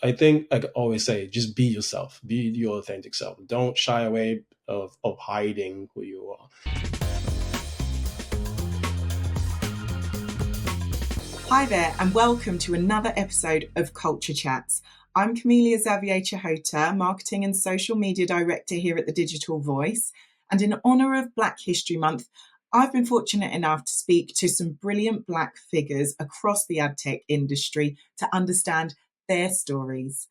I think I always say, just be yourself, be your authentic self. Don't shy away of hiding who you are. Hi there, and welcome to another episode of Culture Chats. I'm Camealia Xavier-Chihota, Marketing and Social Media Director here at The Digital Voice. And in honour of Black History Month, I've been fortunate enough to speak to some brilliant Black figures across the adtech industry to understand their stories,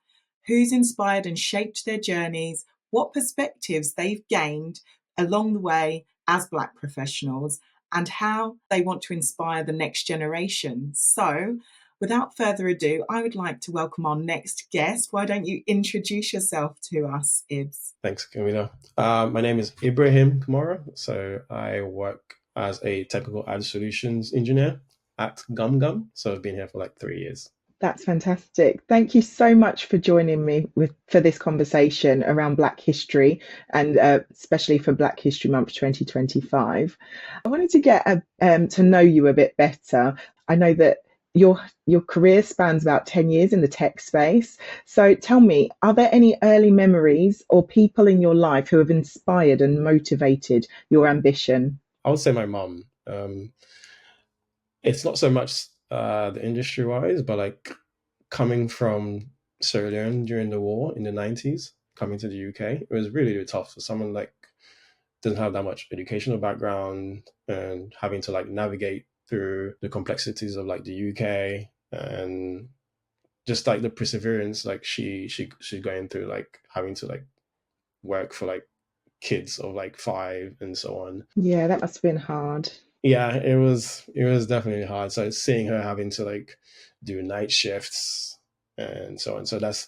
who's inspired and shaped their journeys, what perspectives they've gained along the way as Black professionals, and how they want to inspire the next generation. So, without further ado, I would like to welcome our next guest. Why don't you introduce yourself to us, Ibs? Thanks, Camila. My name is Ibrahim Kamara. So I work as a technical ad solutions engineer at GumGum. So I've been here for like 3 years. That's fantastic. Thank you so much for joining me for this conversation around Black history, and especially for Black History Month 2025. I wanted to get to know you a bit better. I know that your career spans about 10 years in the tech space. So tell me, are there any early memories or people in your life who have inspired and motivated your ambition? I would say my mom. It's not so much the industry wise, but like coming from Sierra Leone during the war in the 90s, coming to the UK, it was really, really tough for someone like doesn't have that much educational background and having to like navigate through the complexities of like the UK and just like the perseverance like she's going through, like having to like work for like kids of like 5 and so on. Yeah, that must have been hard. Yeah, it was definitely hard. So seeing her having to like do night shifts and so on. So that's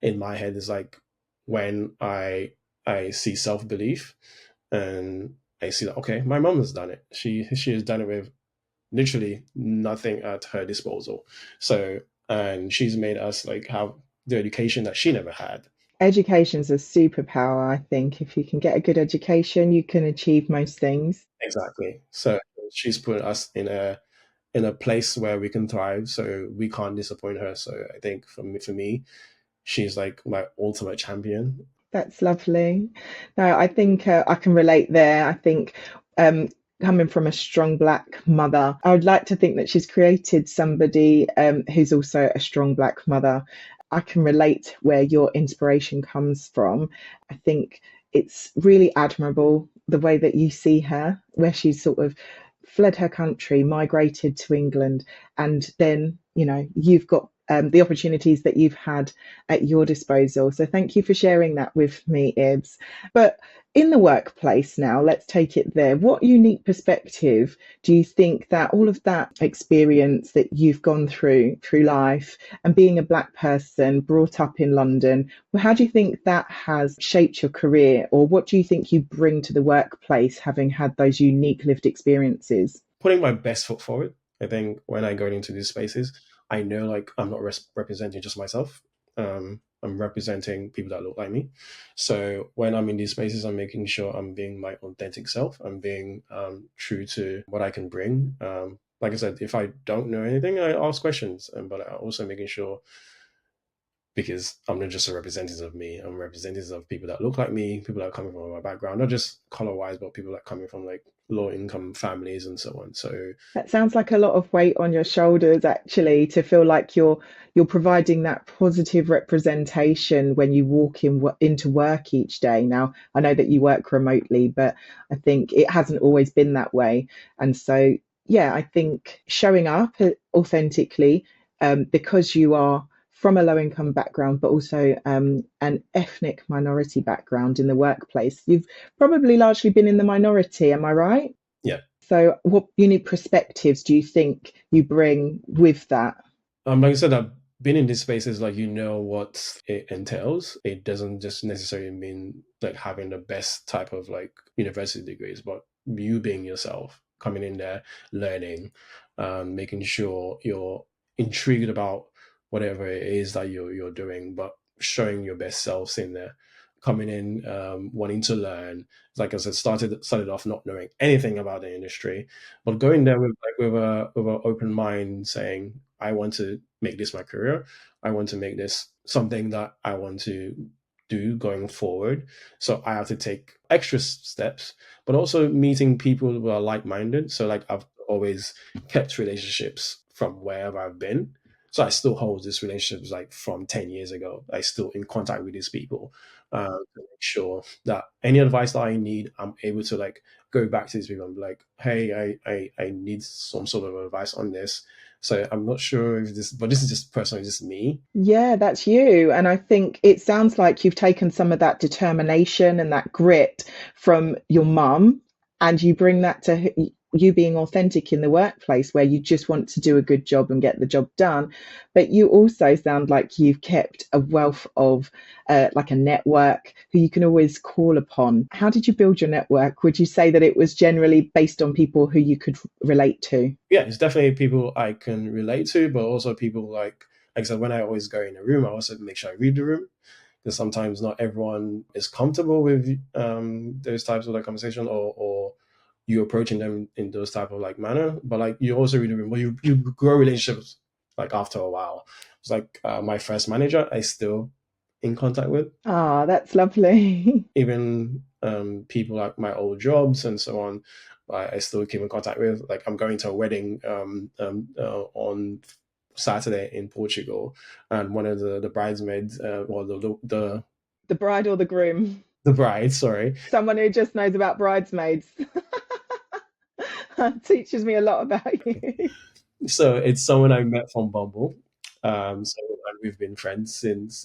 in my head is like when I see self-belief and I see that, okay, my mom has done it. She has done it with literally nothing at her disposal. So, and she's made us like have the education that she never had. Education's a superpower, I think. If you can get a good education, you can achieve most things. Exactly. So she's put us in a place where we can thrive, so we can't disappoint her. So I think for me, she's like my ultimate champion. That's lovely. No, I think I can relate there. I think coming from a strong Black mother, I would like to think that she's created somebody who's also a strong Black mother. I can relate where your inspiration comes from. I think it's really admirable the way that you see her, where she's sort of fled her country, migrated to England, and then, you've got the opportunities that you've had at your disposal. So thank you for sharing that with me, Ibs. But in the workplace now, let's take it there. What unique perspective do you think that all of that experience that you've gone through life and being a Black person brought up in London, how do you think that has shaped your career, or what do you think you bring to the workplace having had those unique lived experiences? Putting my best foot forward. I think when I go into these spaces, I know like I'm not representing just myself. I'm representing people that look like me. So when I'm in these spaces, I'm making sure I'm being my authentic self. I'm being true to what I can bring. Like I said, if I don't know anything, I ask questions. But I'm also making sure, because I'm not just a representative of me, I'm representatives of people that look like me, people that are coming from my background, not just color-wise, but people that are coming from like low-income families and so on. So that sounds like a lot of weight on your shoulders, actually, to feel like you're providing that positive representation when you walk into work each day. Now, I know that you work remotely, but I think it hasn't always been that way. And so, yeah, I think showing up authentically, because you are from a low income background, but also an ethnic minority background in the workplace. You've probably largely been in the minority, am I right? yeah. So what unique perspectives do you think you bring with that? Like I said, I've been in these spaces, like, what it entails. It doesn't just necessarily mean like having the best type of like university degrees, but you being yourself, coming in there, learning, making sure you're intrigued about whatever it is that you're doing, but showing your best selves in there, coming in, wanting to learn. Like I said, started off not knowing anything about the industry, but going there with an open mind, saying, I want to make this my career. I want to make this something that I want to do going forward. So I have to take extra steps, but also meeting people who are like-minded. So like I've always kept relationships from wherever I've been. So I still hold these relationships like from 10 years ago. I still in contact with these people to make sure that any advice that I need, I'm able to like go back to these people and be like, hey, I need some sort of advice on this. So I'm not sure if this, but this is just personally just me. Yeah, that's you. And I think it sounds like you've taken some of that determination and that grit from your mum, and you bring that to you being authentic in the workplace where you just want to do a good job and get the job done. But you also sound like you've kept a wealth of like a network who you can always call upon. How did you build your network? Would you say that it was generally based on people who you could relate to? Yeah, it's definitely people I can relate to, but also people like I said, when I always go in a room, I also make sure I read the room, because sometimes not everyone is comfortable with those types of like conversation, or you approaching them in those type of like manner. But like you also read the room, but you grow relationships like after a while. It's like my first manager, I still in contact with, Ah, that's lovely. even people like my old jobs and so on. I still keep in contact with. Like I'm going to a wedding on Saturday in Portugal, and one of the bridesmaids, or The bride or the groom? the bride, sorry. Someone who just knows about bridesmaids. Teaches me a lot about you. So it's someone I met from Bumble. So and we've been friends since.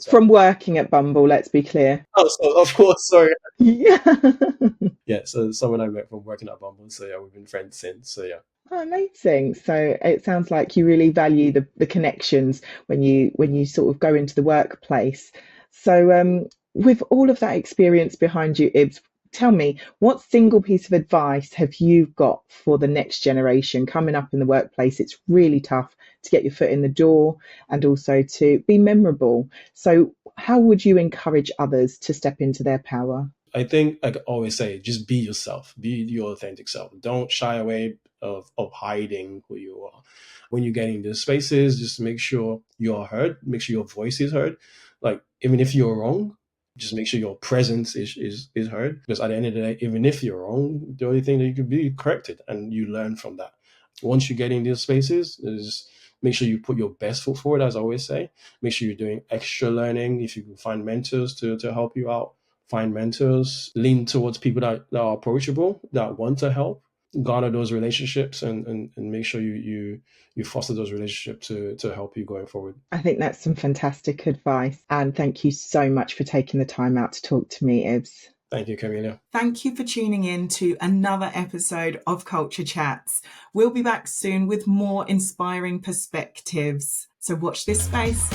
From working at Bumble, let's be clear. Oh, so of course, sorry. Yeah. Yeah, so someone I met from working at Bumble. So yeah, we've been friends since. So yeah. Oh, amazing. So it sounds like you really value the connections when you sort of go into the workplace. So with all of that experience behind you, Ibs, tell me, what single piece of advice have you got for the next generation coming up in the workplace? It's really tough to get your foot in the door and also to be memorable. So how would you encourage others to step into their power? I think I always say, just be yourself, be your authentic self. Don't shy away of hiding who you are. When you get into spaces, just make sure you're heard, make sure your voice is heard. Like, even if you're wrong, just make sure your presence is heard. Because at the end of the day, even if you're wrong, the only thing that you can be corrected, and you learn from that. Once you get in these spaces, is make sure you put your best foot forward, as I always say. Make sure you're doing extra learning. If you can find mentors to help you out, find mentors, lean towards people that are approachable, that want to help, garner those relationships, and make sure you foster those relationships to help you going forward. I think that's some fantastic advice. And thank you so much for taking the time out to talk to me, Ibs. Thank you, Camealia. Thank you for tuning in to another episode of Culture Chats. We'll be back soon with more inspiring perspectives. So watch this space.